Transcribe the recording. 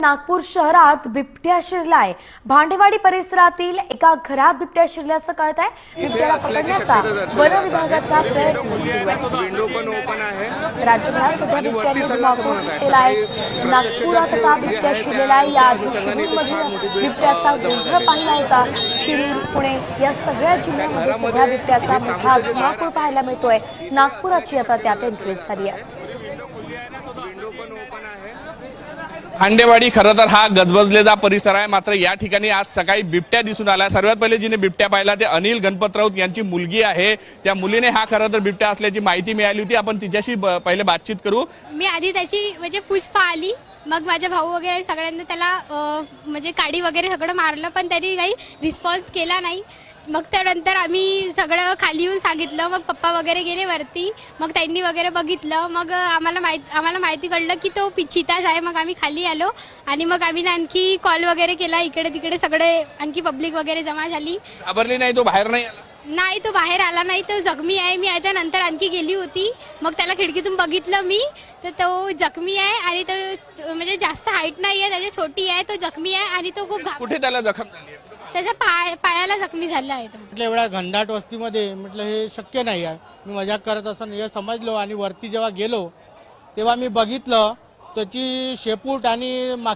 नागपूर शहरात बिबट्या शिरलाय। भांडेवाडी परिसरातील एका घरात बिबट्या शिरल्याचं कळत आहे। बिबट्याला पकडण्याचा वन विभागाचा प्रयत्न सुरू आहे। राज्यभरात सध्या बिबट्याने धुमाकूळ घातलेला आहे। नागपुरात आता बिबट्या शिरलेला आहे। याआधी शिरूरमध्ये बिबट्याचा गोंधळ पाहिला होता। शिरूर, पुणे या सगळ्या जिल्ह्यांमध्ये सध्या बिबट्याचा मोठा धुमाकूळ पाहायला मिळतोय। नागपुराची आता त्यात एंट्री झाली आहे। भांडेवाडी खरं तर हा गजबजलेला परिसर आहे, मात्र या ठिकाणी आज सकाळी बिबट्या दिसून आला। सर्वात पहिले जिने बिबट्या पाहिला ते अनिल गणपत राऊत यांची मुलगी आहे। त्या मुलीने हा खरं तर बिबट्या असल्याची माहिती मिळाली होती। आपण तिच्याशी पहिले बातचीत करू। मी आधी त्याची म्हणजे पुष्पा आली, मग माझा भाऊ वगैरे सगळ्यांनी त्याला म्हणजे काडी वगैरे सगळं मारलं, पण त्यांनी काही रिस्पॉन्स केला नाही। मग त्यानंतर आम्ही सगळं खाली येऊन सांगितलं। मग पप्पा वगैरे गेले वरती, मग त्यांनी वगैरे बघितलं। मग आम्हाला माहिती कळलं की तो चिताच आहे। मग आम्ही खाली आलो आणि मग आम्ही आणखी कॉल वगैरे केला। इकडे तिकडे सगळे आणखी पब्लिक वगैरे जमा झाली। घाबरली नाही? तो बाहेर नाही आला? नाही, तो बाहेर आला नाही। तो जखमी आहे। मी त्यानंतर आणखी गेली होती, मग त्याला खिडकीतून बघितलं मी, तर तो जखमी आहे आणि तो म्हणजे जास्त हाईट नाही आहे, त्याची छोटी आहे। तो जखमी आहे आणि तो खूप कुठे त्याला जखम झाली आहे? त्याच्या पायाला जखमी झाला आहे। तो म्हटलं एवढ्या घनदाट वस्तीमध्ये म्हटलं हे शक्य नाही आहे। मी मजाक करत असताना हे समजलो आणि वरती जेव्हा गेलो तेव्हा मी बघितलं त्याची शेपूट आणि मागची